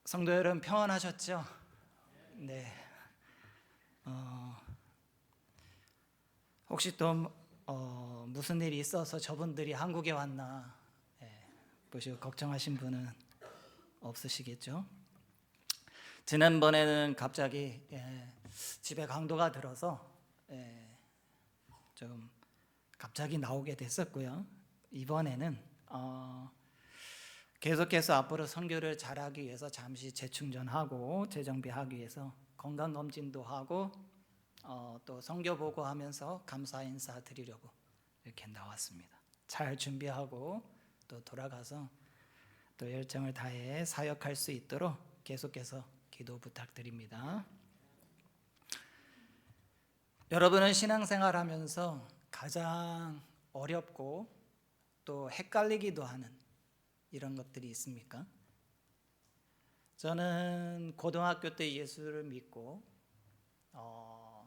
성도 여러분 평안하셨죠? 네. 혹시 또 무슨 일이 있어서 저분들이 한국에 왔나 보시고 걱정하신 분은 없으시겠죠? 지난번에는 갑자기 집에 강도가 들어서 좀 갑자기 나오게 됐었고요. 이번에는 계속해서 앞으로 선교를 잘하기 위해서 잠시 재충전하고 재정비하기 위해서 건강검진도 하고 또 선교 보고하면서 감사 인사 드리려고 이렇게 나왔습니다. 잘 준비하고 또 돌아가서 또 열정을 다해 사역할 수 있도록 계속해서 기도 부탁드립니다. 여러분은 신앙생활하면서 가장 어렵고 또 헷갈리기도 하는 이런 것들이 있습니까? 저는 고등학교 때 예수를 믿고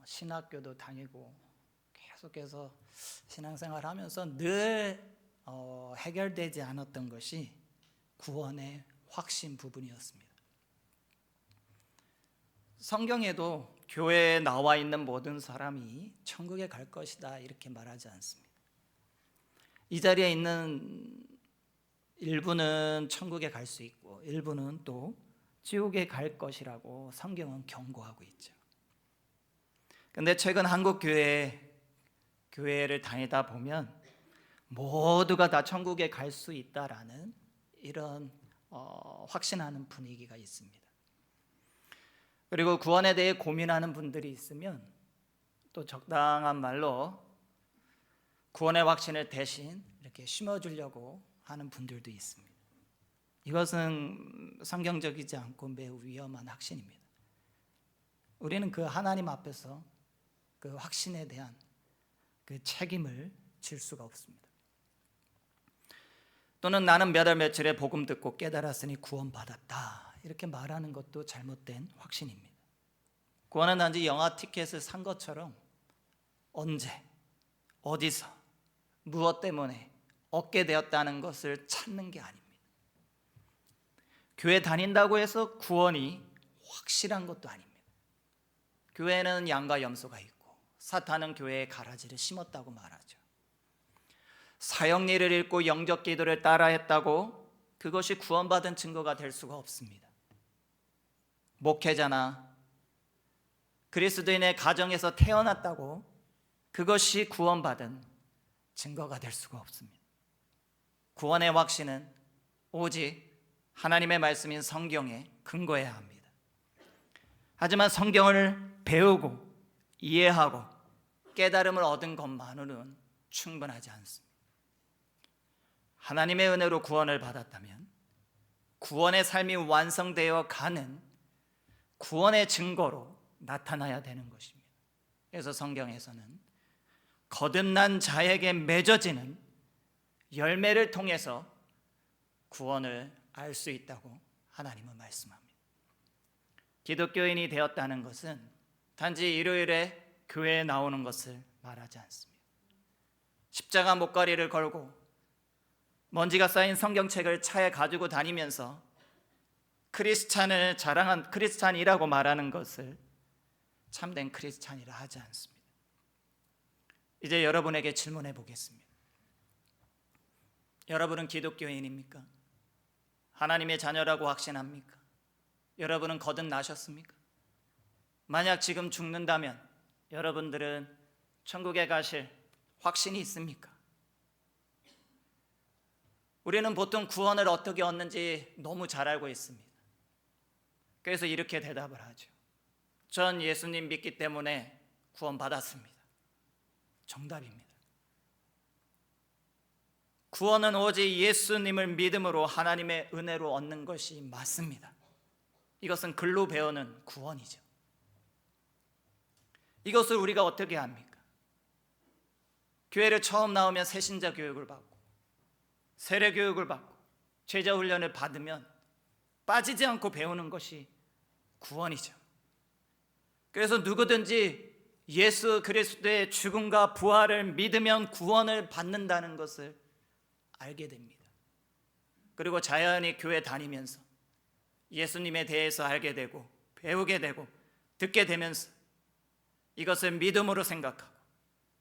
신학교도 다니고 계속해서 신앙생활하면서 늘 해결되지 않았던 것이 구원의 확신 부분이었습니다. 성경에도 교회에 나와 있는 모든 사람이 천국에 갈 것이다 이렇게 말하지 않습니다. 이 자리에 있는 일부는 천국에 갈 수 있고 일부는 또 지옥에 갈 것이라고 성경은 경고하고 있죠. 근데 최근 한국 교회를 다니다 보면 모두가 다 천국에 갈 수 있다라는 이런 확신하는 분위기가 있습니다. 그리고 구원에 대해 고민하는 분들이 있으면 또 적당한 말로 구원의 확신을 대신 이렇게 심어주려고 하는 분들도 있습니다. 이것은 성경적이지 않고 매우 위험한 확신입니다. 우리는 그 하나님 앞에서 그 확신에 대한 그 책임을 질 수가 없습니다. 또는 나는 몇 월 며칠에 복음 듣고 깨달았으니 구원받았다 이렇게 말하는 것도 잘못된 확신입니다. 구원은 단지 영화 티켓을 산 것처럼 언제, 어디서, 무엇 때문에 얻게 되었다는 것을 찾는 게 아닙니다. 교회 다닌다고 해서 구원이 확실한 것도 아닙니다. 교회는 양과 염소가 있고 사탄은 교회에 가라지를 심었다고 말하죠. 사형리를 읽고 영적 기도를 따라했다고 그것이 구원받은 증거가 될 수가 없습니다. 목회자나 그리스도인의 가정에서 태어났다고 그것이 구원받은 증거가 될 수가 없습니다. 구원의 확신은 오직 하나님의 말씀인 성경에 근거해야 합니다. 하지만 성경을 배우고 이해하고 깨달음을 얻은 것만으로는 충분하지 않습니다. 하나님의 은혜로 구원을 받았다면 구원의 삶이 완성되어 가는 구원의 증거로 나타나야 되는 것입니다. 그래서 성경에서는 거듭난 자에게 맺어지는 열매를 통해서 구원을 알 수 있다고 하나님은 말씀합니다. 기독교인이 되었다는 것은 단지 일요일에 교회에 나오는 것을 말하지 않습니다. 십자가 목걸이를 걸고 먼지가 쌓인 성경책을 차에 가지고 다니면서 크리스찬을 자랑한 크리스찬이라고 말하는 것을 참된 크리스찬이라 하지 않습니다. 이제 여러분에게 질문해 보겠습니다. 여러분은 기독교인입니까? 하나님의 자녀라고 확신합니까? 여러분은 거듭나셨습니까? 만약 지금 죽는다면 여러분들은 천국에 가실 확신이 있습니까? 우리는 보통 구원을 어떻게 얻는지 너무 잘 알고 있습니다. 그래서 이렇게 대답을 하죠. 전 예수님 믿기 때문에 구원받았습니다. 정답입니다. 구원은 오직 예수님을 믿음으로 하나님의 은혜로 얻는 것이 맞습니다. 이것은 글로 배우는 구원이죠. 이것을 우리가 어떻게 합니까? 교회를 처음 나오면 새신자 교육을 받고 세례 교육을 받고 제자 훈련을 받으면 빠지지 않고 배우는 것이 구원이죠. 그래서 누구든지 예수 그리스도의 죽음과 부활을 믿으면 구원을 받는다는 것을 알게 됩니다. 그리고 자연히 교회 다니면서 예수님에 대해서 알게 되고 배우게 되고 듣게 되면서 이것을 믿음으로 생각하고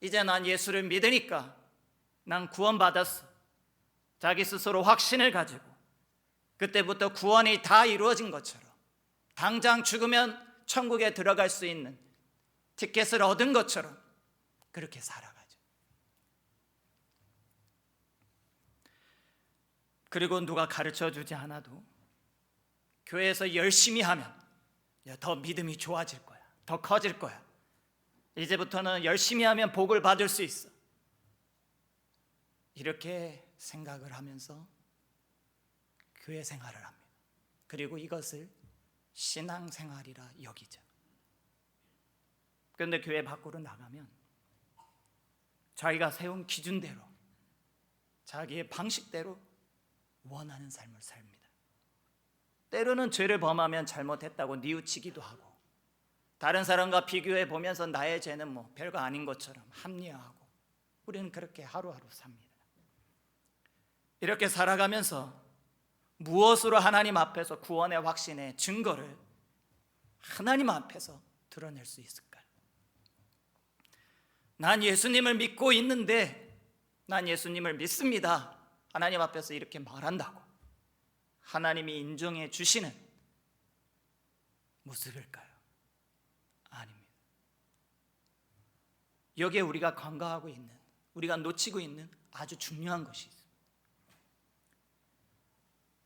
이제 난 예수를 믿으니까 난 구원받았어. 자기 스스로 확신을 가지고 그때부터 구원이 다 이루어진 것처럼 당장 죽으면 천국에 들어갈 수 있는 티켓을 얻은 것처럼 그렇게 살아가죠. 그리고 누가 가르쳐 주지 않아도 교회에서 열심히 하면 더 믿음이 좋아질 거야. 더 커질 거야. 이제부터는 열심히 하면 복을 받을 수 있어. 이렇게 생각을 하면서 교회 생활을 합니다. 그리고 이것을 신앙생활이라 여기죠. 그런데 교회 밖으로 나가면 자기가 세운 기준대로 자기의 방식대로 원하는 삶을 삽니다. 때로는 죄를 범하면 잘못했다고 뉘우치기도 하고 다른 사람과 비교해 보면서 나의 죄는 뭐 별거 아닌 것처럼 합리화하고 우리는 그렇게 하루하루 삽니다. 이렇게 살아가면서 무엇으로 하나님 앞에서 구원의 확신의 증거를 하나님 앞에서 드러낼 수 있을까요? 난 예수님을 믿고 있는데 난 예수님을 믿습니다. 하나님 앞에서 이렇게 말한다고 하나님이 인정해 주시는 모습일까요? 아닙니다. 여기에 우리가 간과하고 있는, 우리가 놓치고 있는 아주 중요한 것이 있습니다.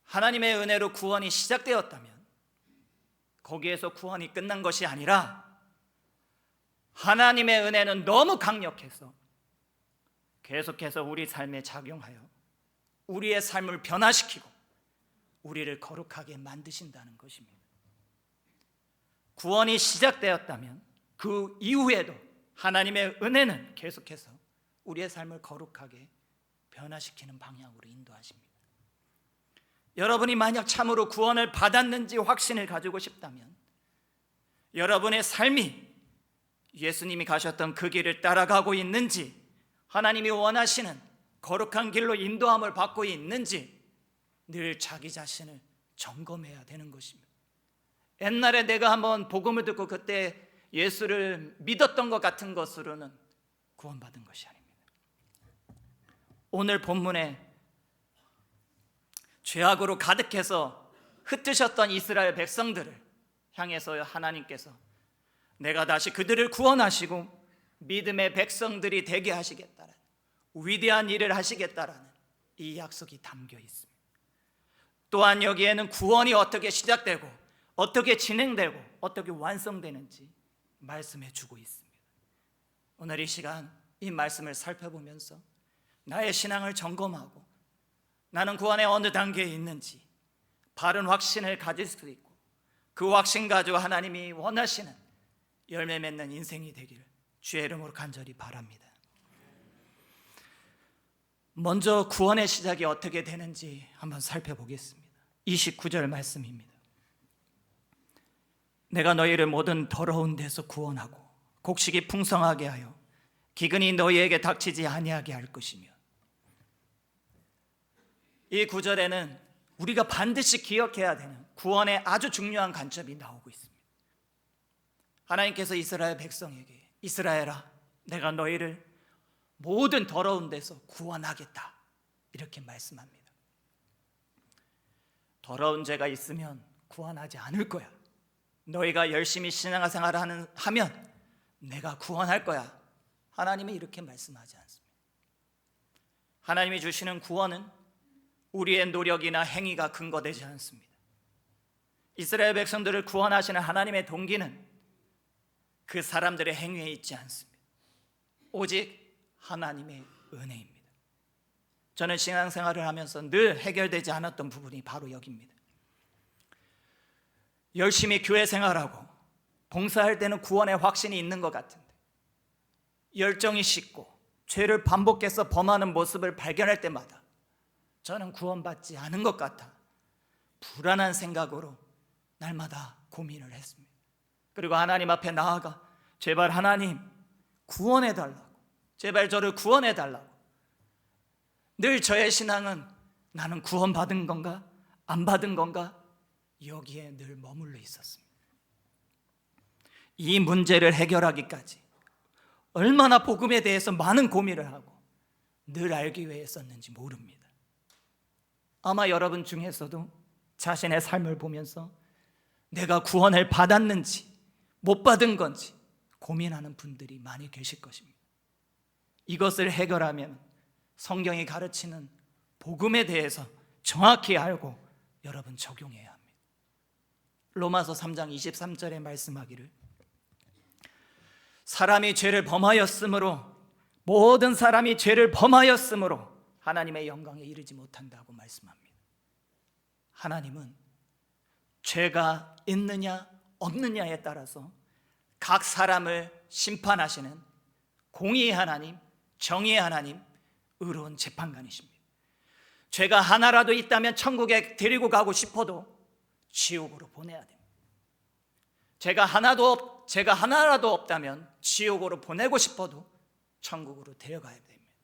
하나님의 은혜로 구원이 시작되었다면 거기에서 구원이 끝난 것이 아니라 하나님의 은혜는 너무 강력해서 계속해서 우리 삶에 작용하여 우리의 삶을 변화시키고 우리를 거룩하게 만드신다는 것입니다. 구원이 시작되었다면 그 이후에도 하나님의 은혜는 계속해서 우리의 삶을 거룩하게 변화시키는 방향으로 인도하십니다. 여러분이 만약 참으로 구원을 받았는지 확신을 가지고 싶다면 여러분의 삶이 예수님이 가셨던 그 길을 따라가고 있는지 하나님이 원하시는 거룩한 길로 인도함을 받고 있는지 늘 자기 자신을 점검해야 되는 것입니다. 옛날에 내가 한번 복음을 듣고 그때 예수를 믿었던 것 같은 것으로는 구원받은 것이 아닙니다. 오늘 본문에 죄악으로 가득해서 흩으셨던 이스라엘 백성들을 향해서 하나님께서 내가 다시 그들을 구원하시고 믿음의 백성들이 되게 하시겠다라는 위대한 일을 하시겠다라는 이 약속이 담겨 있습니다. 또한 여기에는 구원이 어떻게 시작되고 어떻게 진행되고 어떻게 완성되는지 말씀해 주고 있습니다. 오늘 이 시간 이 말씀을 살펴보면서 나의 신앙을 점검하고 나는 구원의 어느 단계에 있는지 바른 확신을 가질 수 있고 그 확신 가지고 하나님이 원하시는 열매 맺는 인생이 되기를 주의 이름으로 간절히 바랍니다. 먼저 구원의 시작이 어떻게 되는지 한번 살펴보겠습니다. 29절 말씀입니다. 내가 너희를 모든 더러운 데서 구원하고 곡식이 풍성하게 하여 기근이 너희에게 닥치지 아니하게 할 것이며. 이 구절에는 우리가 반드시 기억해야 되는 구원의 아주 중요한 관점이 나오고 있습니다. 하나님께서 이스라엘 백성에게 이스라엘아 내가 너희를 모든 더러운 데서 구원하겠다 이렇게 말씀합니다. 더러운 죄가 있으면 구원하지 않을 거야. 너희가 열심히 신앙생활을 하면 내가 구원할 거야. 하나님이 이렇게 말씀하지 않습니다. 하나님이 주시는 구원은 우리의 노력이나 행위가 근거되지 않습니다. 이스라엘 백성들을 구원하시는 하나님의 동기는 그 사람들의 행위에 있지 않습니다. 오직 하나님의 은혜입니다. 저는 신앙생활을 하면서 늘 해결되지 않았던 부분이 바로 여기입니다. 열심히 교회 생활하고 봉사할 때는 구원의 확신이 있는 것 같은데 열정이 식고 죄를 반복해서 범하는 모습을 발견할 때마다 저는 구원받지 않은 것 같아 불안한 생각으로 날마다 고민을 했습니다. 그리고 하나님 앞에 나아가 제발 하나님 구원해달라고, 제발 저를 구원해달라고. 늘 저의 신앙은 나는 구원받은 건가 안 받은 건가 여기에 늘 머물러 있었습니다. 이 문제를 해결하기까지 얼마나 복음에 대해서 많은 고민을 하고 늘 알기 위해 했었는지 모릅니다. 아마 여러분 중에서도 자신의 삶을 보면서 내가 구원을 받았는지 못 받은 건지 고민하는 분들이 많이 계실 것입니다. 이것을 해결하면 성경이 가르치는 복음에 대해서 정확히 알고 여러분 적용해야 합니다. 로마서 3장 23절에 말씀하기를 사람이 죄를 범하였으므로 모든 사람이 죄를 범하였으므로 하나님의 영광에 이르지 못한다고 말씀합니다. 하나님은 죄가 있느냐 없느냐에 따라서 각 사람을 심판하시는 공의의 하나님, 정의의 하나님, 의로운 재판관이십니다. 죄가 하나라도 있다면 천국에 데리고 가고 싶어도 지옥으로 보내야 됩니다. 죄가 하나라도 없다면 지옥으로 보내고 싶어도 천국으로 데려가야 됩니다.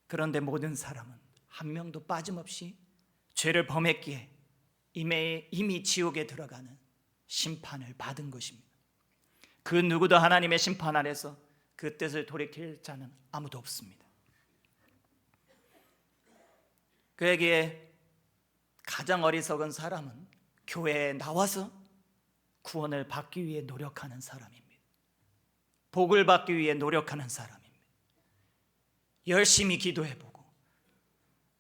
그런데 모든 사람은 한 명도 빠짐없이 죄를 범했기에 이미 지옥에 들어가는 심판을 받은 것입니다. 그 누구도 하나님의 심판 아래서 그 뜻을 돌이킬 자는 아무도 없습니다. 그에게 가장 어리석은 사람은 교회에 나와서 구원을 받기 위해 노력하는 사람입니다. 복을 받기 위해 노력하는 사람입니다. 열심히 기도해보고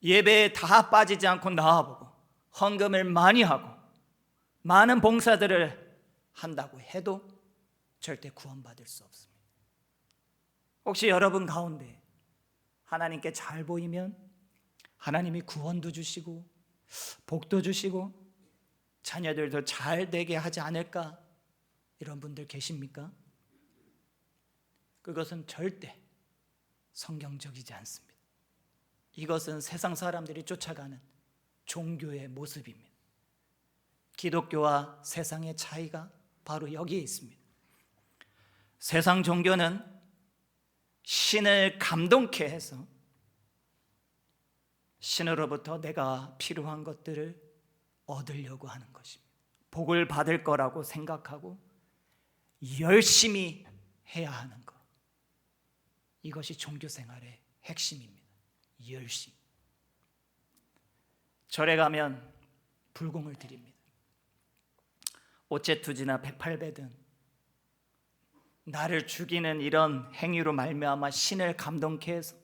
예배에 다 빠지지 않고 나와보고 헌금을 많이 하고 많은 봉사들을 한다고 해도 절대 구원받을 수 없습니다. 혹시 여러분 가운데 하나님께 잘 보이면 하나님이 구원도 주시고 복도 주시고 자녀들도 잘 되게 하지 않을까? 이런 분들 계십니까? 그것은 절대 성경적이지 않습니다. 이것은 세상 사람들이 쫓아가는 종교의 모습입니다. 기독교와 세상의 차이가 바로 여기에 있습니다. 세상 종교는 신을 감동케 해서 신으로부터 내가 필요한 것들을 얻으려고 하는 것입니다. 복을 받을 거라고 생각하고 열심히 해야 하는 것. 이것이 종교 생활의 핵심입니다. 열심. 절에 가면 불공을 드립니다. 오체투지나 108배등 나를 죽이는 이런 행위로 말미암아 신을 감동케 해서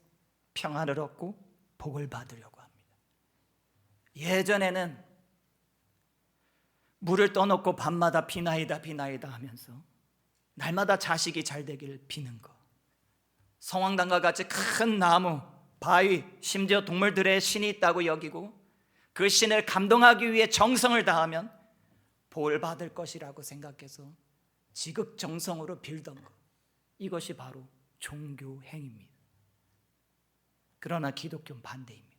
평안을 얻고 복을 받으려고 합니다. 예전에는 물을 떠놓고 밤마다 비나이다 하면서 날마다 자식이 잘 되기를 비는 것, 성황당과 같이 큰 나무, 바위, 심지어 동물들의 신이 있다고 여기고 그 신을 감동하기 위해 정성을 다하면 복을 받을 것이라고 생각해서 지극정성으로 빌던 것, 이것이 바로 종교 행위입니다. 그러나 기독교는 반대입니다.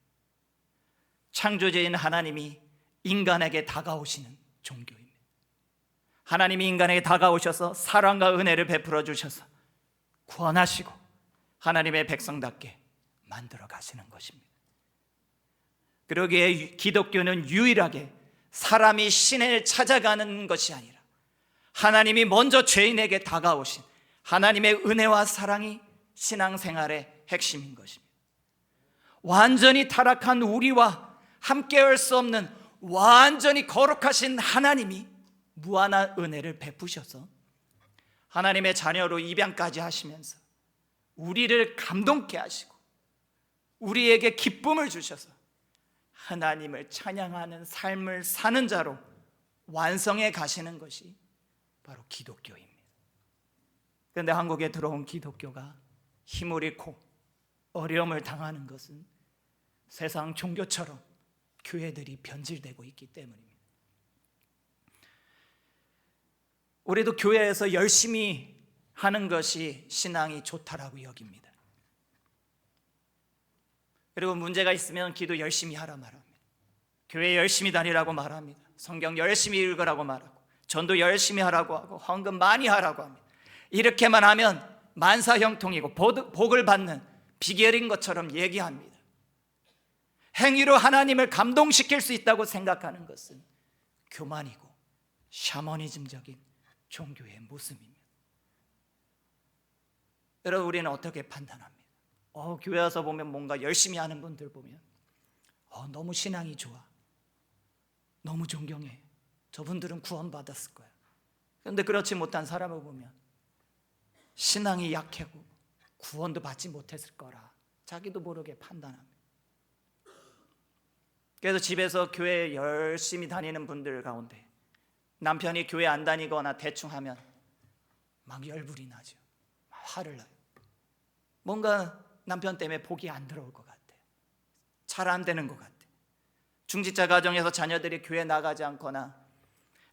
창조주인 하나님이 인간에게 다가오시는 종교입니다. 하나님이 인간에게 다가오셔서 사랑과 은혜를 베풀어 주셔서 구원하시고 하나님의 백성답게 만들어 가시는 것입니다. 그러기에 기독교는 유일하게 사람이 신을 찾아가는 것이 아니라 하나님이 먼저 죄인에게 다가오신 하나님의 은혜와 사랑이 신앙생활의 핵심인 것입니다. 완전히 타락한 우리와 함께할 수 없는 완전히 거룩하신 하나님이 무한한 은혜를 베푸셔서 하나님의 자녀로 입양까지 하시면서 우리를 감동케 하시고 우리에게 기쁨을 주셔서 하나님을 찬양하는 삶을 사는 자로 완성해 가시는 것이 바로 기독교입니다. 그런데 한국에 들어온 기독교가 힘을 잃고 어려움을 당하는 것은 세상 종교처럼 교회들이 변질되고 있기 때문입니다. 우리도 교회에서 열심히 하는 것이 신앙이 좋다라고 여깁니다. 그리고 문제가 있으면 기도 열심히 하라 말합니다. 교회 열심히 다니라고 말합니다. 성경 열심히 읽으라고 말하고 전도 열심히 하라고 하고 헌금 많이 하라고 합니다. 이렇게만 하면 만사형통이고 복을 받는 비결인 것처럼 얘기합니다. 행위로 하나님을 감동시킬 수 있다고 생각하는 것은 교만이고 샤머니즘적인 종교의 모습입니다. 여러분, 우리는 어떻게 판단합니다? 교회 와서 보면 뭔가 열심히 하는 분들 보면 너무 신앙이 좋아, 너무 존경해, 저분들은 구원받았을 거야. 그런데 그렇지 못한 사람을 보면 신앙이 약하고 구원도 받지 못했을 거라 자기도 모르게 판단합니다. 그래서 집에서 교회 열심히 다니는 분들 가운데 남편이 교회 안 다니거나 대충 하면 막 열불이 나죠. 막 화를 나요. 뭔가 남편 때문에 복이 안 들어올 것 같아. 잘 안 되는 것 같아. 중직자 가정에서 자녀들이 교회 나가지 않거나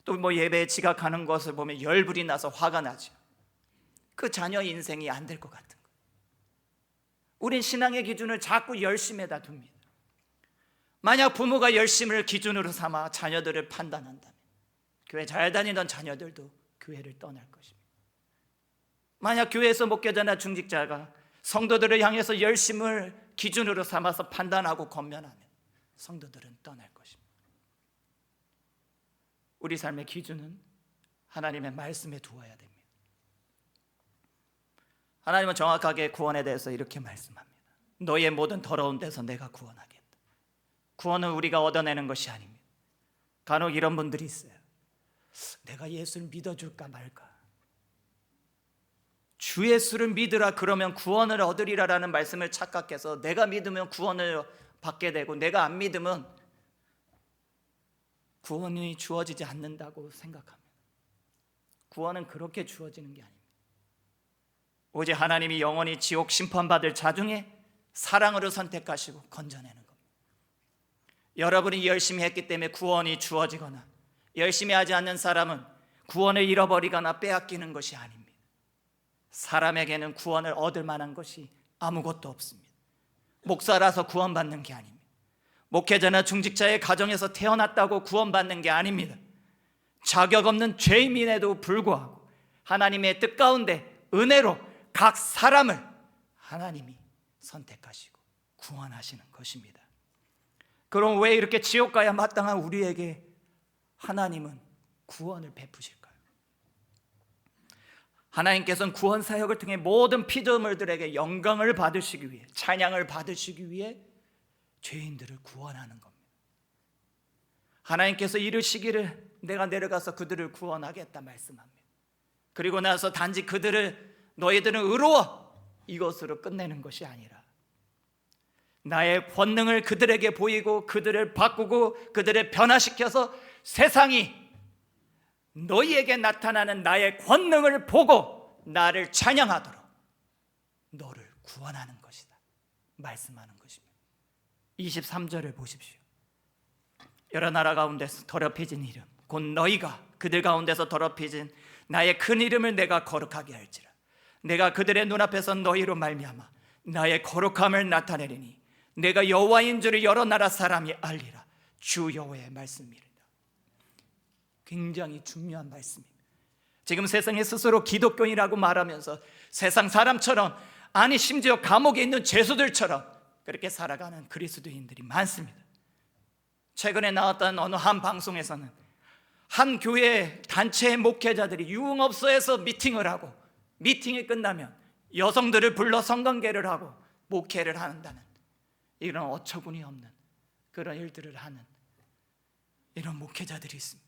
또 뭐 예배에 지각하는 것을 보면 열불이 나서 화가 나죠. 그 자녀 인생이 안 될 것 같은 거예요. 우린 신앙의 기준을 자꾸 열심에다 둡니다. 만약 부모가 열심을 기준으로 삼아 자녀들을 판단한다면 교회 잘 다니던 자녀들도 교회를 떠날 것입니다. 만약 교회에서 목회자나 중직자가 성도들을 향해서 열심을 기준으로 삼아서 판단하고 권면하면 성도들은 떠날 것입니다. 우리 삶의 기준은 하나님의 말씀에 두어야 됩니다. 하나님은 정확하게 구원에 대해서 이렇게 말씀합니다. 너희의 모든 더러운 데서 내가 구원하겠다. 구원은 우리가 얻어내는 것이 아닙니다. 간혹 이런 분들이 있어요. 내가 예수를 믿어줄까 말까. 주 예수를 믿으라 그러면 구원을 얻으리라라는 말씀을 착각해서 내가 믿으면 구원을 받게 되고 내가 안 믿으면 구원이 주어지지 않는다고 생각합니다. 구원은 그렇게 주어지는 게 아닙니다. 오직 하나님이 영원히 지옥 심판받을 자 중에 사랑으로 선택하시고 건져내는 겁니다. 여러분이 열심히 했기 때문에 구원이 주어지거나 열심히 하지 않는 사람은 구원을 잃어버리거나 빼앗기는 것이 아닙니다. 사람에게는 구원을 얻을 만한 것이 아무것도 없습니다. 목사라서 구원받는 게 아닙니다. 목회자나 중직자의 가정에서 태어났다고 구원받는 게 아닙니다. 자격 없는 죄인임에도 불구하고 하나님의 뜻 가운데 은혜로 각 사람을 하나님이 선택하시고 구원하시는 것입니다. 그럼 왜 이렇게 지옥 가야 마땅한 우리에게 하나님은 구원을 베푸실까요? 하나님께서는 구원 사역을 통해 모든 피조물들에게 영광을 받으시기 위해, 찬양을 받으시기 위해 죄인들을 구원하는 겁니다. 하나님께서 이르시기를 내가 내려가서 그들을 구원하겠다 말씀합니다. 그리고 나서 단지 그들을 너희들은 의로워 이것으로 끝내는 것이 아니라 나의 권능을 그들에게 보이고 그들을 바꾸고 그들을 변화시켜서 세상이 너희에게 나타나는 나의 권능을 보고 나를 찬양하도록 너를 구원하는 것이다 말씀하는 것입니다. 23절을 보십시오. 여러 나라 가운데서 더럽혀진 이름 곧 너희가 그들 가운데서 더럽혀진 나의 큰 이름을 내가 거룩하게 할지라. 내가 그들의 눈앞에서 너희로 말미암아 나의 거룩함을 나타내리니 내가 여호와인 줄을 여러 나라 사람이 알리라. 주 여호와의 말씀이라. 굉장히 중요한 말씀입니다. 지금 세상에 스스로 기독교인이라고 말하면서 세상 사람처럼, 아니 심지어 감옥에 있는 죄수들처럼 그렇게 살아가는 그리스도인들이 많습니다. 최근에 나왔던 어느 한 방송에서는 한 교회 단체의 목회자들이 유흥업소에서 미팅을 하고 미팅이 끝나면 여성들을 불러 성관계를 하고 목회를 한다는 이런 어처구니 없는 그런 일들을 하는 이런 목회자들이 있습니다.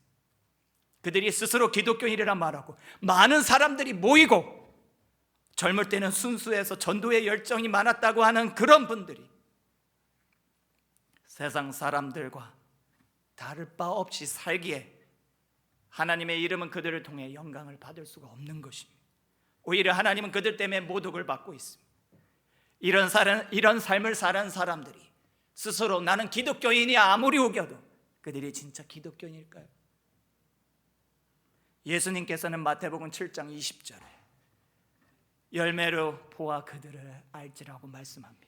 그들이 스스로 기독교인이라 말하고 많은 사람들이 모이고 젊을 때는 순수해서 전도의 열정이 많았다고 하는 그런 분들이 세상 사람들과 다를 바 없이 살기에 하나님의 이름은 그들을 통해 영광을 받을 수가 없는 것입니다. 오히려 하나님은 그들 때문에 모독을 받고 있습니다. 이런 삶을 사는 사람들이 스스로 나는 기독교인이야 아무리 우겨도 그들이 진짜 기독교인일까요? 예수님께서는 마태복음 7장 20절에 열매로 보아 그들을 알지라고 말씀합니다.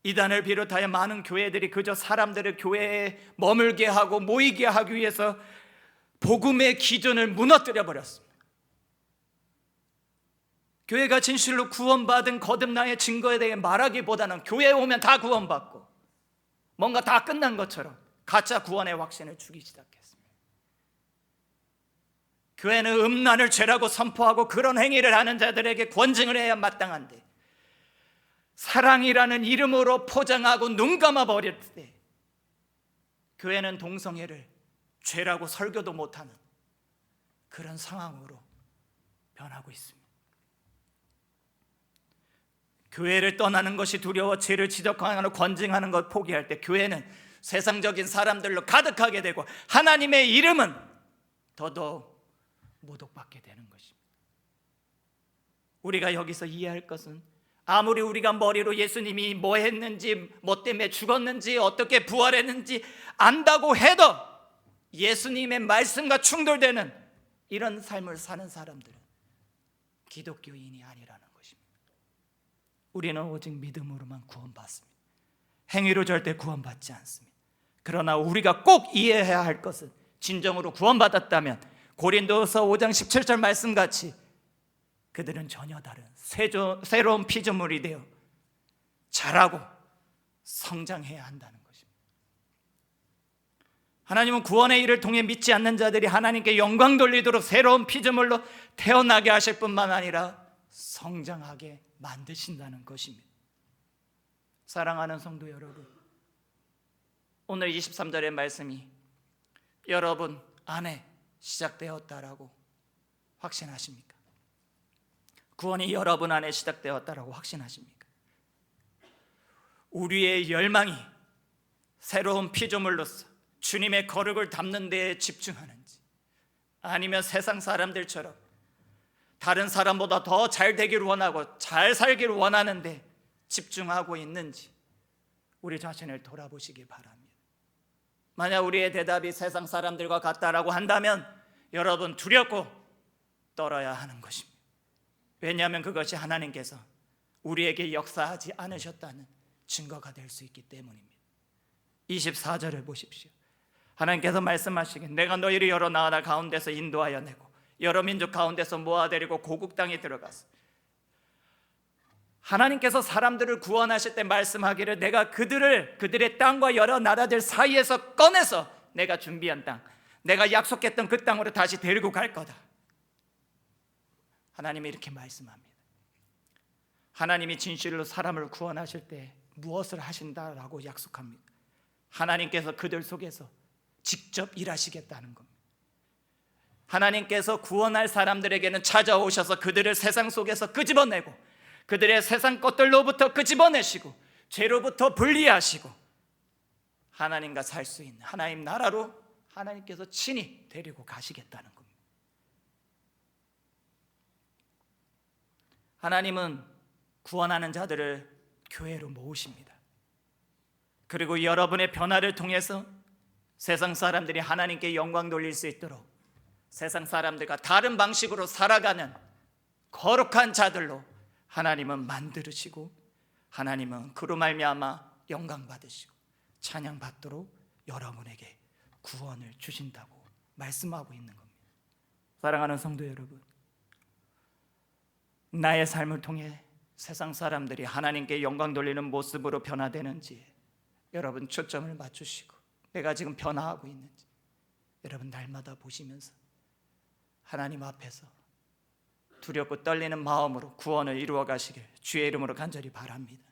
이단을 비롯하여 많은 교회들이 그저 사람들을 교회에 머물게 하고 모이게 하기 위해서 복음의 기준을 무너뜨려 버렸습니다. 교회가 진실로 구원받은 거듭남의 증거에 대해 말하기보다는 교회에 오면 다 구원받고 뭔가 다 끝난 것처럼 가짜 구원의 확신을 주기 시작했습니다. 교회는 음란을 죄라고 선포하고 그런 행위를 하는 자들에게 권징을 해야 마땅한데, 사랑이라는 이름으로 포장하고 눈 감아버릴 때 교회는 동성애를 죄라고 설교도 못하는 그런 상황으로 변하고 있습니다. 교회를 떠나는 것이 두려워 죄를 지적하고 권징하는 것 포기할 때 교회는 세상적인 사람들로 가득하게 되고 하나님의 이름은 더더욱 모독받게 되는 것입니다. 우리가 여기서 이해할 것은, 아무리 우리가 머리로 예수님이 뭐 했는지, 뭐 때문에 죽었는지, 어떻게 부활했는지 안다고 해도 예수님의 말씀과 충돌되는 이런 삶을 사는 사람들은 기독교인이 아니라는 것입니다. 우리는 오직 믿음으로만 구원받습니다. 행위로 절대 구원받지 않습니다. 그러나 우리가 꼭 이해해야 할 것은, 진정으로 구원받았다면 고린도서 5장 17절 말씀같이 그들은 전혀 다른 새로운 피조물이 되어 자라고 성장해야 한다는 것입니다. 하나님은 구원의 일을 통해 믿지 않는 자들이 하나님께 영광 돌리도록 새로운 피조물로 태어나게 하실 뿐만 아니라 성장하게 만드신다는 것입니다. 사랑하는 성도 여러분, 오늘 23절의 말씀이 여러분 안에 시작되었다라고 확신하십니까? 구원이 여러분 안에 시작되었다라고 확신하십니까? 우리의 열망이 새로운 피조물로서 주님의 거룩을 담는 데에 집중하는지, 아니면 세상 사람들처럼 다른 사람보다 더 잘 되기를 원하고 잘 살기를 원하는데 집중하고 있는지 우리 자신을 돌아보시기 바랍니다. 만약 우리의 대답이 세상 사람들과 같다라고 한다면 여러분 두렵고 떨어야 하는 것입니다. 왜냐하면 그것이 하나님께서 우리에게 역사하지 않으셨다는 증거가 될 수 있기 때문입니다. 24절을 보십시오. 하나님께서 말씀하시기를 내가 너희를 여러 나라 가운데서 인도하여 내고 여러 민족 가운데서 모아들이고 고국 땅에 들어가서, 하나님께서 사람들을 구원하실 때 말씀하기를 내가 그들의 땅과 여러 나라들 사이에서 꺼내서 내가 준비한 땅, 내가 약속했던 그 땅으로 다시 데리고 갈 거다. 하나님이 이렇게 말씀합니다. 하나님이 진실로 사람을 구원하실 때 무엇을 하신다라고 약속합니다. 하나님께서 그들 속에서 직접 일하시겠다는 겁니다. 하나님께서 구원할 사람들에게는 찾아오셔서 그들을 세상 속에서 끄집어내고 그들의 세상 것들로부터 끄집어내시고 죄로부터 분리하시고 하나님과 살 수 있는 하나님 나라로 하나님께서 친히 데리고 가시겠다는 겁니다. 하나님은 구원하는 자들을 교회로 모으십니다. 그리고 여러분의 변화를 통해서 세상 사람들이 하나님께 영광 돌릴 수 있도록 세상 사람들과 다른 방식으로 살아가는 거룩한 자들로 하나님은 만드시고, 하나님은 그로 말미암아 영광 받으시고 찬양 받도록 여러분에게 구원을 주신다고 말씀하고 있는 겁니다. 사랑하는 성도 여러분, 나의 삶을 통해 세상 사람들이 하나님께 영광 돌리는 모습으로 변화되는지 여러분 초점을 맞추시고, 내가 지금 변화하고 있는지 여러분 날마다 보시면서 하나님 앞에서 두렵고 떨리는 마음으로 구원을 이루어 가시길 주의 이름으로 간절히 바랍니다.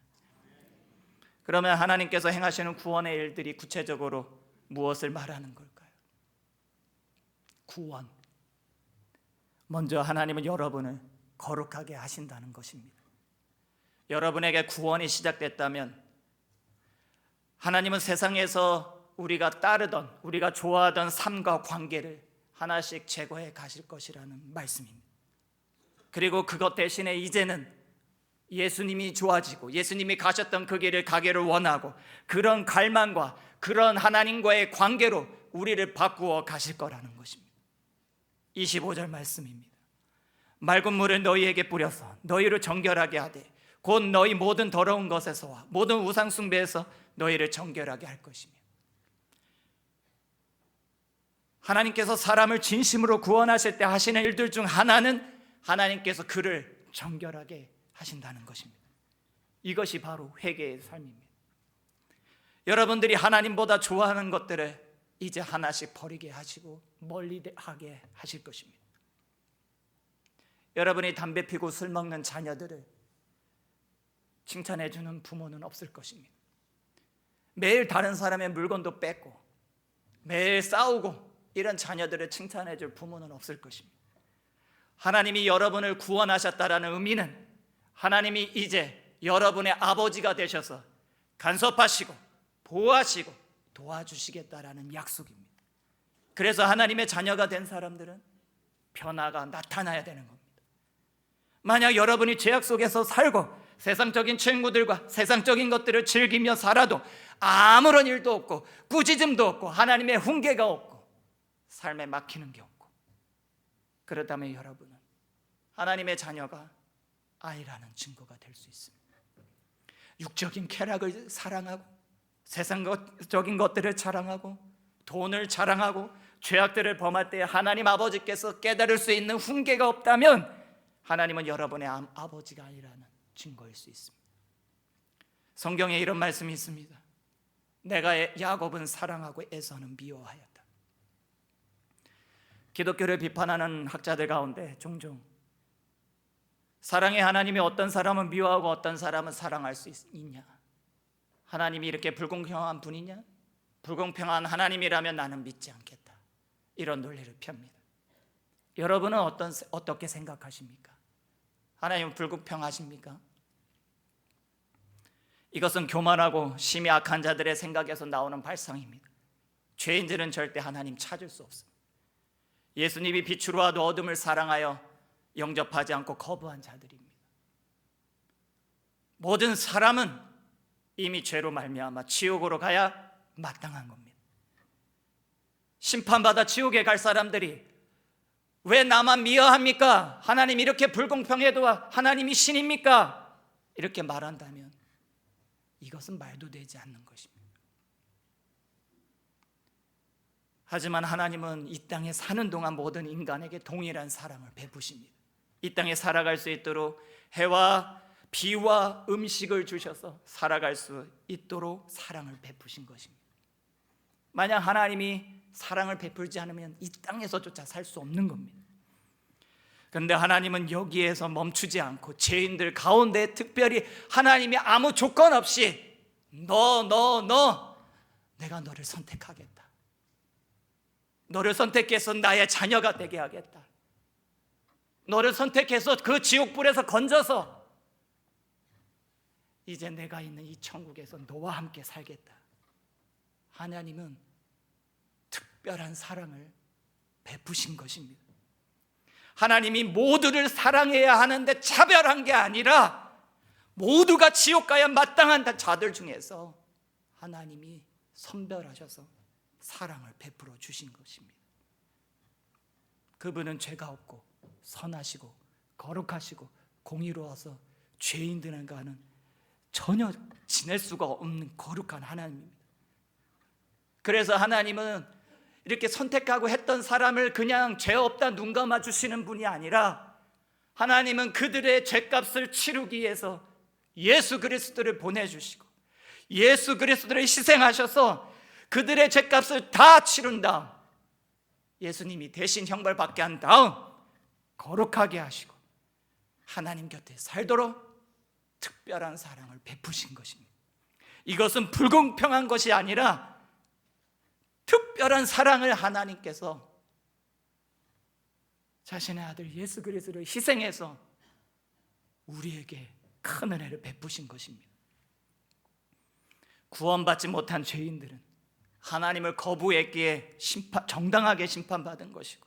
그러면 하나님께서 행하시는 구원의 일들이 구체적으로 무엇을 말하는 걸까요? 구원, 먼저 하나님은 여러분을 거룩하게 하신다는 것입니다. 여러분에게 구원이 시작됐다면 하나님은 세상에서 우리가 따르던, 우리가 좋아하던 삶과 관계를 하나씩 제거해 가실 것이라는 말씀입니다. 그리고 그것 대신에 이제는 예수님이 좋아지고 예수님이 가셨던 그 길을 가기를 원하고 그런 갈망과 그런 하나님과의 관계로 우리를 바꾸어 가실 거라는 것입니다. 25절 말씀입니다. 맑은 물을 너희에게 뿌려서 너희를 정결하게 하되 곧 너희 모든 더러운 것에서와 모든 우상 숭배에서 너희를 정결하게 할 것이며, 하나님께서 사람을 진심으로 구원하실 때 하시는 일들 중 하나는 하나님께서 그를 정결하게 하신다는 것입니다. 이것이 바로 회개의 삶입니다. 여러분들이 하나님보다 좋아하는 것들을 이제 하나씩 버리게 하시고 멀리 하게 하실 것입니다. 여러분이 담배 피고 술 먹는 자녀들을 칭찬해 주는 부모는 없을 것입니다. 매일 다른 사람의 물건도 뺏고 매일 싸우고 이런 자녀들을 칭찬해 줄 부모는 없을 것입니다. 하나님이 여러분을 구원하셨다라는 의미는 하나님이 이제 여러분의 아버지가 되셔서 간섭하시고 보호하시고 도와주시겠다라는 약속입니다. 그래서 하나님의 자녀가 된 사람들은 변화가 나타나야 되는 겁니다. 만약 여러분이 죄악 속에서 살고 세상적인 친구들과 세상적인 것들을 즐기며 살아도 아무런 일도 없고 꾸짖음도 없고 하나님의 훈계가 없고 삶에 막히는 게 없고, 그렇다면 여러분은 하나님의 자녀가 아니라는 증거가 될 수 있습니다. 육적인 쾌락을 사랑하고 세상적인 것들을 자랑하고 돈을 자랑하고 죄악들을 범할 때 하나님 아버지께서 깨달을 수 있는 훈계가 없다면 하나님은 여러분의 아버지가 아니라는 증거일 수 있습니다. 성경에 이런 말씀이 있습니다. 내가 야곱은 사랑하고 에서는 미워하였다. 기독교를 비판하는 학자들 가운데 종종 사랑의 하나님이 어떤 사람은 미워하고 어떤 사람은 사랑할 수 있냐, 하나님이 이렇게 불공평한 분이냐, 불공평한 하나님이라면 나는 믿지 않겠다, 이런 논리를 펴니다. 여러분은 어떻게 생각하십니까? 하나님은 불공평하십니까? 이것은 교만하고 심히 악한 자들의 생각에서 나오는 발상입니다. 죄인들은 절대 하나님 찾을 수 없습니다. 예수님이 빛으로 와도 어둠을 사랑하여 영접하지 않고 거부한 자들입니다. 모든 사람은 이미 죄로 말미암아 지옥으로 가야 마땅한 겁니다. 심판받아 지옥에 갈 사람들이 왜 나만 미워합니까? 하나님 이렇게 불공평해도 하나님이 신입니까? 이렇게 말한다면 이것은 말도 되지 않는 것입니다. 하지만 하나님은 이 땅에 사는 동안 모든 인간에게 동일한 사랑을 베푸십니다. 이 땅에 살아갈 수 있도록 해와 비와 음식을 주셔서 살아갈 수 있도록 사랑을 베푸신 것입니다. 만약 하나님이 사랑을 베풀지 않으면 이 땅에서조차 살 수 없는 겁니다. 그런데 하나님은 여기에서 멈추지 않고 죄인들 가운데 특별히 하나님이 아무 조건 없이 내가 너를 선택하겠다, 너를 선택해서 나의 자녀가 되게 하겠다, 너를 선택해서 그 지옥불에서 건져서 이제 내가 있는 이 천국에서 너와 함께 살겠다. 하나님은 특별한 사랑을 베푸신 것입니다. 하나님이 모두를 사랑해야 하는데 차별한 게 아니라 모두가 지옥 가야 마땅한 자들 중에서 하나님이 선별하셔서 사랑을 베풀어 주신 것입니다. 그분은 죄가 없고 선하시고 거룩하시고 공의로워서 죄인들과는 전혀 지낼 수가 없는 거룩한 하나님입니다. 그래서 하나님은 이렇게 선택하고 했던 사람을 그냥 죄 없다 눈 감아 주시는 분이 아니라 하나님은 그들의 죄값을 치르기 위해서 예수 그리스도를 보내주시고 예수 그리스도를 희생하셔서 그들의 죄값을 다 치른 다음 예수님이 대신 형벌받게 한 다음 거룩하게 하시고 하나님 곁에 살도록 특별한 사랑을 베푸신 것입니다. 이것은 불공평한 것이 아니라 특별한 사랑을 하나님께서 자신의 아들 예수 그리스도를 희생해서 우리에게 큰 은혜를 베푸신 것입니다. 구원받지 못한 죄인들은 하나님을 거부했기에 정당하게 심판받은 것이고,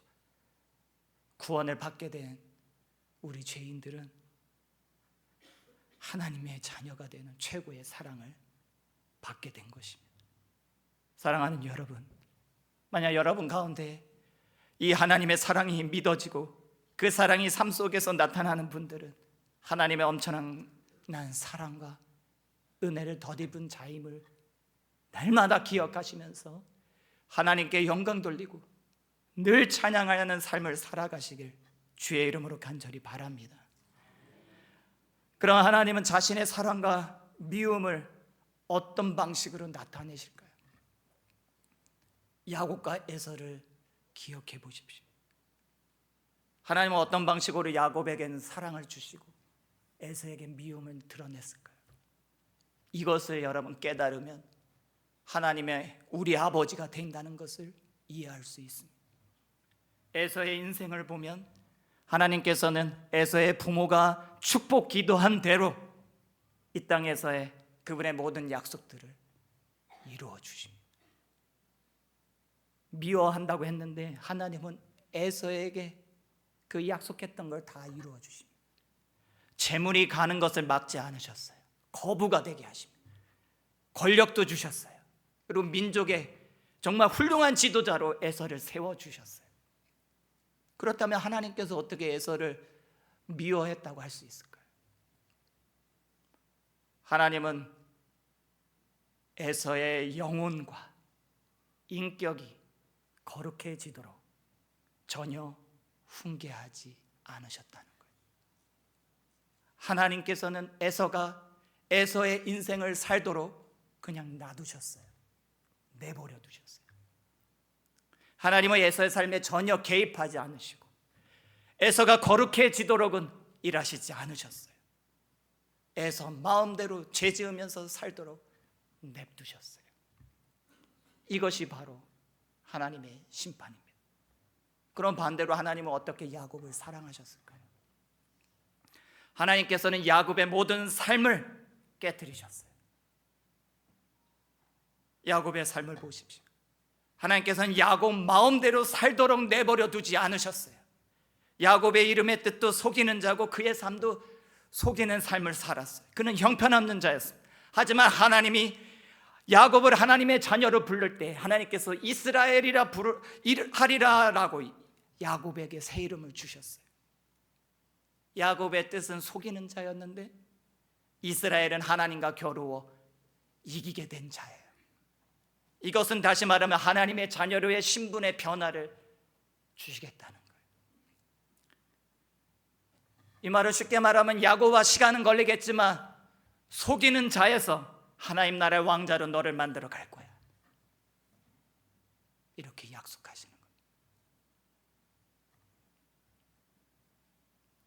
구원을 받게 된 우리 죄인들은 하나님의 자녀가 되는 최고의 사랑을 받게 된 것입니다. 사랑하는 여러분, 만약 여러분 가운데 이 하나님의 사랑이 믿어지고 그 사랑이 삶 속에서 나타나는 분들은 하나님의 엄청난 사랑과 은혜를 덧입은 자임을 날마다 기억하시면서 하나님께 영광 돌리고 늘 찬양하는 삶을 살아가시길 주의 이름으로 간절히 바랍니다. 그럼 하나님은 자신의 사랑과 미움을 어떤 방식으로 나타내실까요? 야곱과 에서를 기억해 보십시오. 하나님은 어떤 방식으로 야곱에게는 사랑을 주시고 에서에게 미움을 드러냈을까요? 이것을 여러분 깨달으면 하나님의 우리 아버지가 된다는 것을 이해할 수 있습니다. 에서의 인생을 보면 하나님께서는 에서의 부모가 축복 기도한 대로 이 땅에서의 그분의 모든 약속들을 이루어 주십니다. 미워한다고 했는데 하나님은 에서에게 그 약속했던 걸 다 이루어 주십니다. 재물이 가는 것을 막지 않으셨어요. 거부가 되게 하십니다. 권력도 주셨어요. 그리고 민족의 정말 훌륭한 지도자로 에서를 세워주셨어요. 그렇다면 하나님께서 어떻게 에서를 미워했다고 할 수 있을까요? 하나님은 에서의 영혼과 인격이 거룩해지도록 전혀 훈계하지 않으셨다는 거예요. 하나님께서는 에서가 에서의 인생을 살도록 그냥 놔두셨어요. 내버려 두셨어요. 하나님은 에서의 삶에 전혀 개입하지 않으시고 에서가 거룩해지도록은 일하시지 않으셨어요. 에서 마음대로 죄 지으면서 살도록 냅두셨어요. 이것이 바로 하나님의 심판입니다. 그럼 반대로 하나님은 어떻게 야곱을 사랑하셨을까요? 하나님께서는 야곱의 모든 삶을 깨뜨리셨어요. 야곱의 삶을 보십시오. 하나님께서는 야곱 마음대로 살도록 내버려 두지 않으셨어요. 야곱의 이름의 뜻도 속이는 자고 그의 삶도 속이는 삶을 살았어요. 그는 형편없는 자였습니다. 하지만 하나님이 야곱을 하나님의 자녀로 부를 때 하나님께서 이스라엘이라 하리라라고 야곱에게 새 이름을 주셨어요. 야곱의 뜻은 속이는 자였는데 이스라엘은 하나님과 겨루어 이기게 된 자예요. 이것은 다시 말하면 하나님의 자녀로의 신분의 변화를 주시겠다는 거예요. 이 말을 쉽게 말하면 야곱과 시간은 걸리겠지만 속이는 자에서 하나님 나라의 왕자로 너를 만들어 갈 거야. 이렇게 약속하시는 거예요.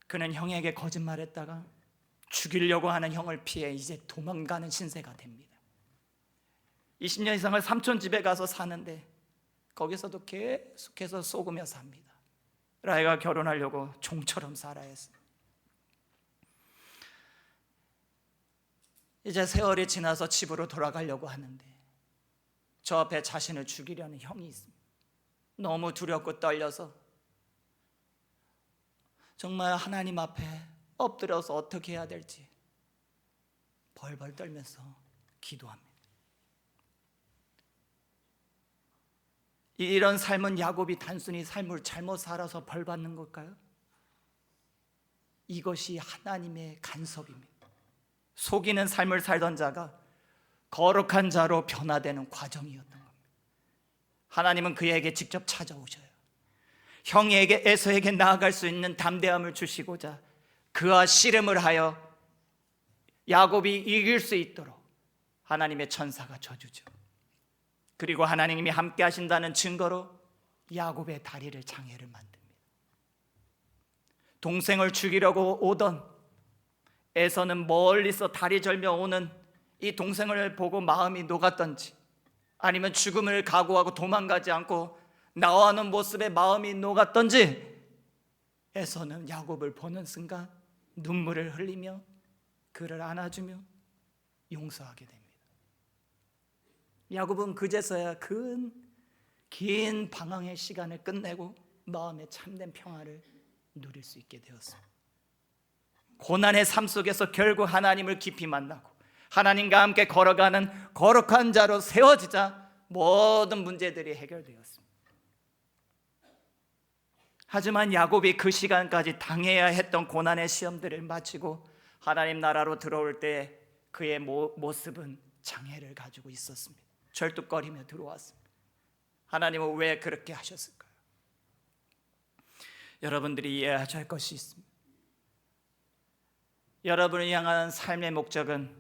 그는 형에게 거짓말했다가 죽이려고 하는 형을 피해 이제 도망가는 신세가 됩니다. 20년 이상을 삼촌 집에 가서 사는데 거기서도 계속해서 속으며 삽니다. 라헬과 결혼하려고 종처럼 살아야 했습니다. 이제 세월이 지나서 집으로 돌아가려고 하는데 저 앞에 자신을 죽이려는 형이 있습니다. 너무 두렵고 떨려서 정말 하나님 앞에 엎드려서 어떻게 해야 될지 벌벌 떨면서 기도합니다. 이런 삶은 야곱이 단순히 삶을 잘못 살아서 벌 받는 걸까요? 이것이 하나님의 간섭입니다. 속이는 삶을 살던 자가 거룩한 자로 변화되는 과정이었던 겁니다. 하나님은 그에게 직접 찾아오셔요. 형에게 에서에게 나아갈 수 있는 담대함을 주시고자 그와 씨름을 하여 야곱이 이길 수 있도록 하나님의 천사가 져주죠. 그리고 하나님이 함께 하신다는 증거로 야곱의 다리를 장애를 만듭니다. 동생을 죽이려고 오던 에서는 멀리서 다리 절며 오는 이 동생을 보고 마음이 녹았던지 아니면 죽음을 각오하고 도망가지 않고 나와는 모습에 마음이 녹았던지 에서는 야곱을 보는 순간 눈물을 흘리며 그를 안아주며 용서하게 됩니다. 야곱은 그제서야 긴 방황의 시간을 끝내고 마음의 참된 평화를 누릴 수 있게 되었습니다. 고난의 삶 속에서 결국 하나님을 깊이 만나고 하나님과 함께 걸어가는 거룩한 자로 세워지자 모든 문제들이 해결되었습니다. 하지만 야곱이 그 시간까지 당해야 했던 고난의 시험들을 마치고 하나님 나라로 들어올 때 그의 모습은 장애를 가지고 있었습니다. 절뚝거리며 들어왔습니다. 하나님은 왜 그렇게 하셨을까요? 여러분들이 이해하셔야 할 것이 있습니다. 여러분을 향한 삶의 목적은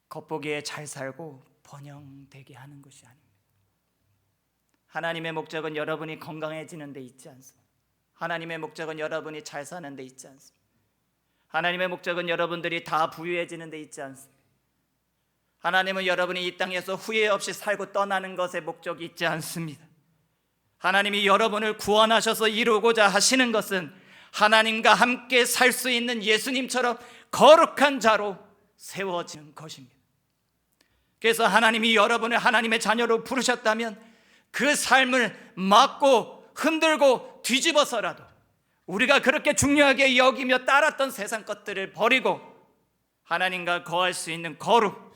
겉보기에 잘 살고 번영되게 하는 것이 아닙니다. 하나님의 목적은 여러분이 건강해지는 데 있지 않습니다. 하나님의 목적은 여러분이 잘 사는 데 있지 않습니다. 하나님의 목적은 여러분들이 다 부유해지는 데 있지 않습니다. 하나님은 여러분이 이 땅에서 후회 없이 살고 떠나는 것에 목적이 있지 않습니다. 하나님이 여러분을 구원하셔서 이루고자 하시는 것은 하나님과 함께 살 수 있는 예수님처럼 거룩한 자로 세워지는 것입니다. 그래서 하나님이 여러분을 하나님의 자녀로 부르셨다면 그 삶을 막고 흔들고 뒤집어서라도 우리가 그렇게 중요하게 여기며 따랐던 세상 것들을 버리고 하나님과 거할 수 있는 거룩,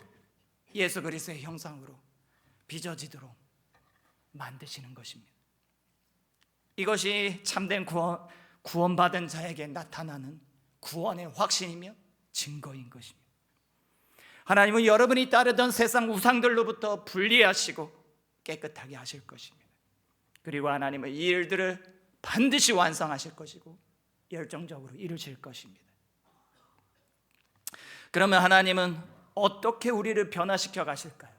예수 그리스도의 형상으로 빚어지도록 만드시는 것입니다. 이것이 참된 구원받은 자에게 나타나는 구원의 확신이며 증거인 것입니다. 하나님은 여러분이 따르던 세상 우상들로부터 분리하시고 깨끗하게 하실 것입니다. 그리고 하나님은 이 일들을 반드시 완성하실 것이고 열정적으로 이루실 것입니다. 그러면 하나님은 어떻게 우리를 변화시켜 가실까요?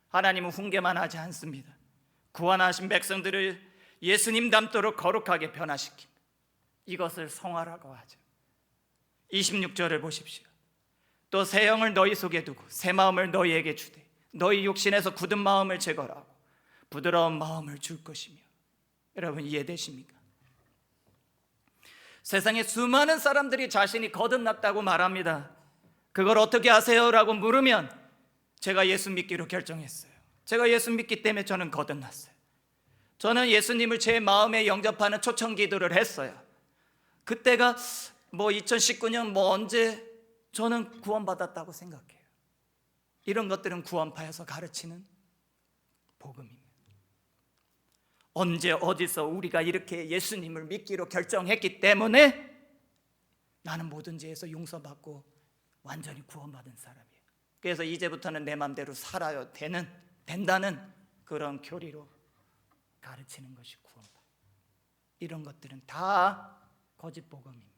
하나님은 훈계만 하지 않습니다. 구원하신 백성들을 예수님 닮도록 거룩하게 변화시킵니다. 이것을 성화라고 하죠. 26절을 보십시오. 또 새 영을 너희 속에 두고 새 마음을 너희에게 주되 너희 육신에서 굳은 마음을 제거하고 부드러운 마음을 줄 것이며. 여러분 이해되십니까? 세상에 수많은 사람들이 자신이 거듭났다고 말합니다. 그걸 어떻게 아세요? 라고 물으면 제가 예수 믿기로 결정했어요. 제가 예수 믿기 때문에 저는 거듭났어요. 저는 예수님을 제 마음에 영접하는 초청 기도를 했어요. 그때가 2019년 언제 저는 구원받았다고 생각해요. 이런 것들은 구원파에서 가르치는 복음입니다. 언제 어디서 우리가 이렇게 예수님을 믿기로 결정했기 때문에 나는 모든 죄에서 용서받고 완전히 구원받은 사람이에요. 그래서 이제부터는 내 마음대로 살아야 된다는 그런 교리로 가르치는 것이 구원파. 이런 것들은 다 거짓 복음입니다.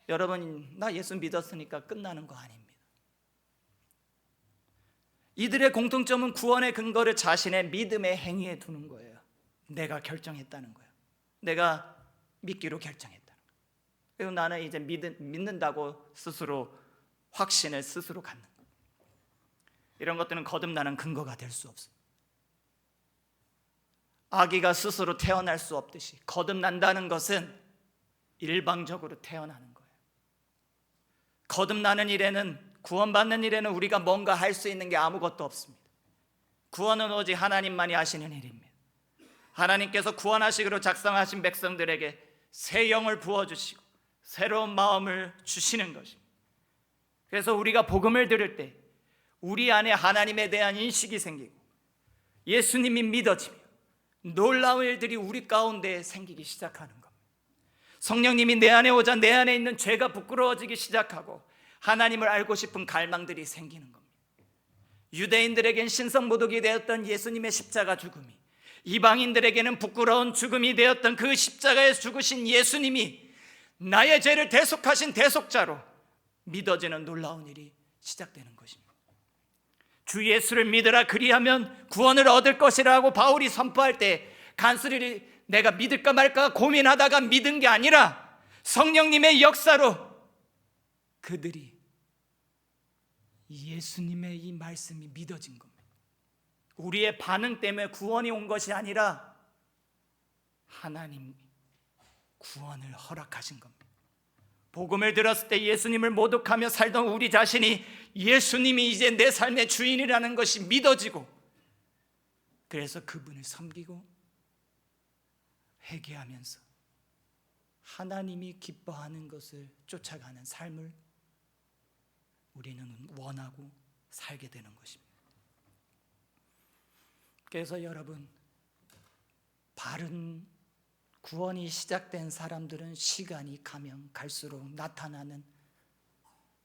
여러분, 나 예수 믿었으니까 끝나는 거 아닙니다. 이들의 공통점은 구원의 근거를 자신의 믿음의 행위에 두는 거예요. 내가 결정했다는 거예요. 내가 믿기로 결정했다는 거예요. 그리고 나는 이제 믿는다고 스스로 확신을 스스로 갖는 거예요. 이런 것들은 거듭나는 근거가 될 수 없습니다. 아기가 스스로 태어날 수 없듯이 거듭난다는 것은 일방적으로 태어나는 거예요. 거듭나는 일에는, 구원받는 일에는 우리가 뭔가 할 수 있는 게 아무것도 없습니다. 구원은 오직 하나님만이 하시는 일입니다. 하나님께서 구원하시기로 작성하신 백성들에게 새 영을 부어주시고 새로운 마음을 주시는 것입니다. 그래서 우리가 복음을 들을 때 우리 안에 하나님에 대한 인식이 생기고 예수님이 믿어지며 놀라운 일들이 우리 가운데 생기기 시작하는 겁니다. 성령님이 내 안에 오자 내 안에 있는 죄가 부끄러워지기 시작하고 하나님을 알고 싶은 갈망들이 생기는 겁니다. 유대인들에겐 신성모독이 되었던 예수님의 십자가 죽음이 이방인들에게는 부끄러운 죽음이 되었던 그 십자가에 죽으신 예수님이 나의 죄를 대속하신 대속자로 믿어지는 놀라운 일이 시작되는 것입니다. 주 예수를 믿으라 그리하면 구원을 얻을 것이라고 바울이 선포할 때 간수리 내가 믿을까 말까 고민하다가 믿은 게 아니라 성령님의 역사로 그들이 예수님의 이 말씀이 믿어진 겁니다. 우리의 반응 때문에 구원이 온 것이 아니라 하나님 구원을 허락하신 겁니다. 복음을 들었을 때 예수님을 모독하며 살던 우리 자신이 예수님이 이제 내 삶의 주인이라는 것이 믿어지고 그래서 그분을 섬기고 회개하면서 하나님이 기뻐하는 것을 쫓아가는 삶을 우리는 원하고 살게 되는 것입니다. 그래서 여러분, 바른 구원이 시작된 사람들은 시간이 가면 갈수록 나타나는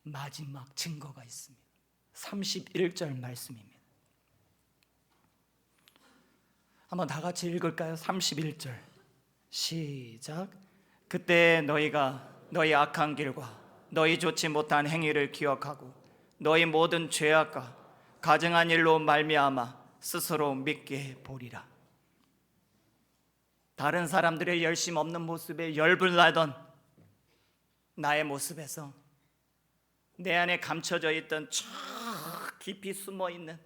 마지막 증거가 있습니다. 31절 말씀입니다. 한번 다 같이 읽을까요? 31절 시작. 그때 너희가 너희 악한 길과 너희 좋지 못한 행위를 기억하고 너희 모든 죄악과 가증한 일로 말미암아 스스로 믿게 보리라. 다른 사람들의 열심 없는 모습에 열불 나던 나의 모습에서 내 안에 감춰져 있던 저 깊이 숨어 있는,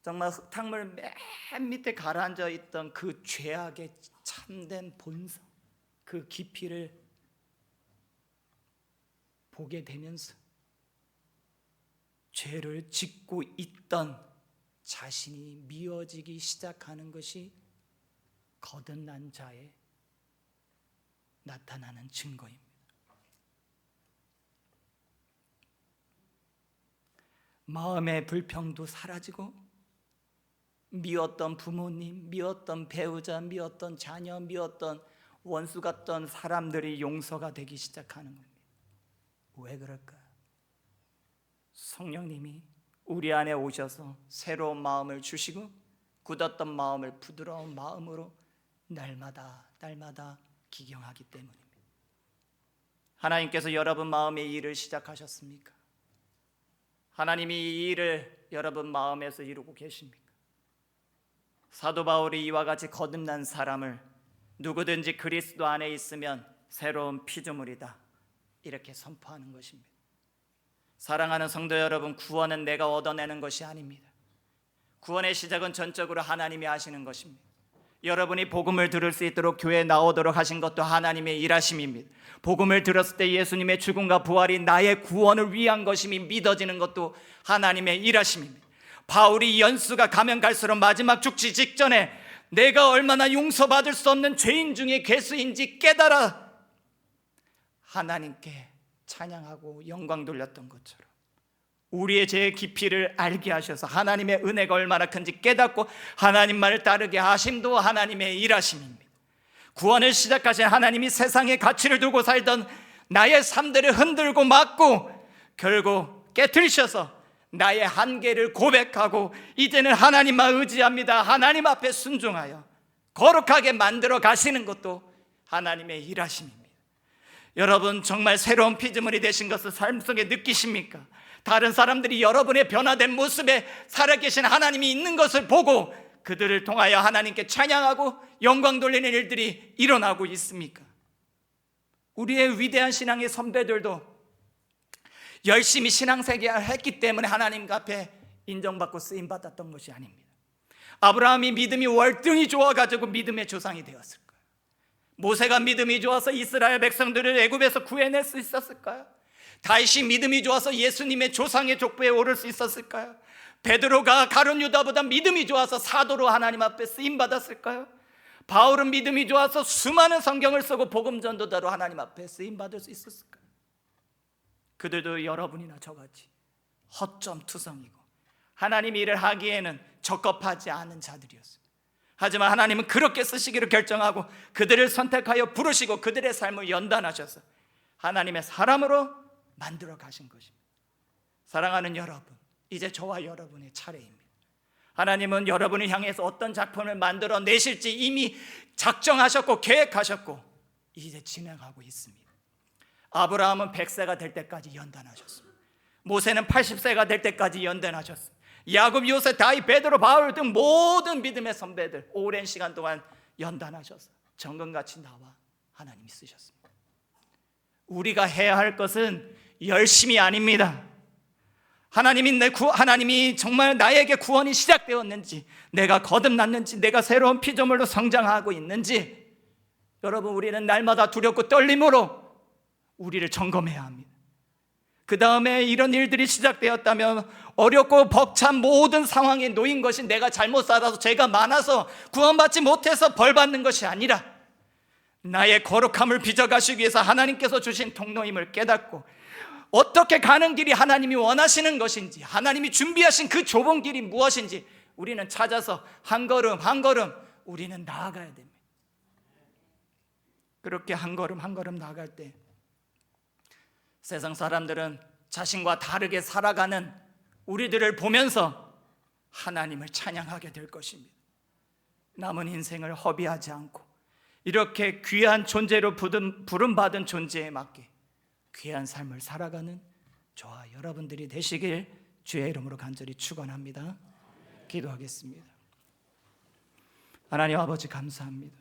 정말 흙탕물 맨 밑에 가라앉아 있던 그 죄악의 참된 본성, 그 깊이를 보게 되면서 죄를 짓고 있던 자신이 미워지기 시작하는 것이 거듭난 자의 나타나는 증거입니다. 마음의 불평도 사라지고 미웠던 부모님, 미웠던 배우자, 미웠던 자녀, 미웠던 원수 같던 사람들이 용서가 되기 시작하는 겁니다. 왜 그럴까요? 성령님이 우리 안에 오셔서 새로운 마음을 주시고 굳었던 마음을 부드러운 마음으로 날마다 기경하기 때문입니다. 하나님께서 여러분 마음에 이 일을 시작하셨습니까? 하나님이 이 일을 여러분 마음에서 이루고 계십니까? 사도 바울이 이와 같이 거듭난 사람을 누구든지 그리스도 안에 있으면 새로운 피조물이다, 이렇게 선포하는 것입니다. 사랑하는 성도 여러분, 구원은 내가 얻어내는 것이 아닙니다. 구원의 시작은 전적으로 하나님이 하시는 것입니다. 여러분이 복음을 들을 수 있도록 교회에 나오도록 하신 것도 하나님의 일하심입니다. 복음을 들었을 때 예수님의 죽음과 부활이 나의 구원을 위한 것임이 믿어지는 것도 하나님의 일하심입니다. 바울이 연수가 가면 갈수록 마지막 죽기 직전에 내가 얼마나 용서받을 수 없는 죄인 중에 괴수인지 깨달아 하나님께 찬양하고 영광 돌렸던 것처럼 우리의 죄의 깊이를 알게 하셔서 하나님의 은혜가 얼마나 큰지 깨닫고 하나님만을 따르게 하심도 하나님의 일하심입니다. 구원을 시작하신 하나님이 세상에 가치를 두고 살던 나의 삶들을 흔들고 막고 결국 깨트리셔서 나의 한계를 고백하고 이제는 하나님만 의지합니다, 하나님 앞에 순종하여 거룩하게 만들어 가시는 것도 하나님의 일하심입니다. 여러분 정말 새로운 피조물이 되신 것을 삶 속에 느끼십니까? 다른 사람들이 여러분의 변화된 모습에 살아계신 하나님이 있는 것을 보고 그들을 통하여 하나님께 찬양하고 영광 돌리는 일들이 일어나고 있습니까? 우리의 위대한 신앙의 선배들도 열심히 신앙생활을 했기 때문에 하나님 앞에 인정받고 쓰임받았던 것이 아닙니다. 아브라함이 믿음이 월등히 좋아가지고 믿음의 조상이 되었을 거예요. 모세가 믿음이 좋아서 이스라엘 백성들을 애굽에서 구해낼 수 있었을까요? 다윗이 믿음이 좋아서 예수님의 조상의 족보에 오를 수 있었을까요? 베드로가 가룟 유다보다 믿음이 좋아서 사도로 하나님 앞에 쓰임받았을까요? 바울은 믿음이 좋아서 수많은 성경을 쓰고 복음 전도자로 하나님 앞에 쓰임받을 수 있었을까요? 그들도 여러분이나 저같이 허점투성이고 하나님이 일을 하기에는 적합하지 않은 자들이었어요. 하지만 하나님은 그렇게 쓰시기를 결정하고 그들을 선택하여 부르시고 그들의 삶을 연단하셔서 하나님의 사람으로 만들어 가신 것입니다. 사랑하는 여러분, 이제 저와 여러분의 차례입니다. 하나님은 여러분을 향해서 어떤 작품을 만들어 내실지 이미 작정하셨고 계획하셨고 이제 진행하고 있습니다. 아브라함은 100세가 될 때까지 연단하셨습니다. 모세는 80세가 될 때까지 연단하셨습니다. 야곱, 요셉, 다윗, 베드로, 바울 등 모든 믿음의 선배들 오랜 시간 동안 연단하셔서 정금같이 나와 하나님이 쓰셨습니다. 우리가 해야 할 것은 열심이 아닙니다. 하나님이 정말 나에게 구원이 시작되었는지, 내가 거듭났는지, 내가 새로운 피조물로 성장하고 있는지, 여러분 우리는 날마다 두렵고 떨림으로 우리를 점검해야 합니다. 그 다음에 이런 일들이 시작되었다면 어렵고 벅찬 모든 상황에 놓인 것이 내가 잘못 살아서 죄가 많아서 구원받지 못해서 벌받는 것이 아니라 나의 거룩함을 빚어가시기 위해서 하나님께서 주신 통로임을 깨닫고 어떻게 가는 길이 하나님이 원하시는 것인지, 하나님이 준비하신 그 좁은 길이 무엇인지 우리는 찾아서 한 걸음 한 걸음 우리는 나아가야 됩니다. 그렇게 한 걸음 한 걸음 나아갈 때 세상 사람들은 자신과 다르게 살아가는 우리들을 보면서 하나님을 찬양하게 될 것입니다. 남은 인생을 허비하지 않고 이렇게 귀한 존재로 부름받은 존재에 맞게 귀한 삶을 살아가는 저와 여러분들이 되시길 주의 이름으로 간절히 축원합니다. 기도하겠습니다. 하나님 아버지 감사합니다.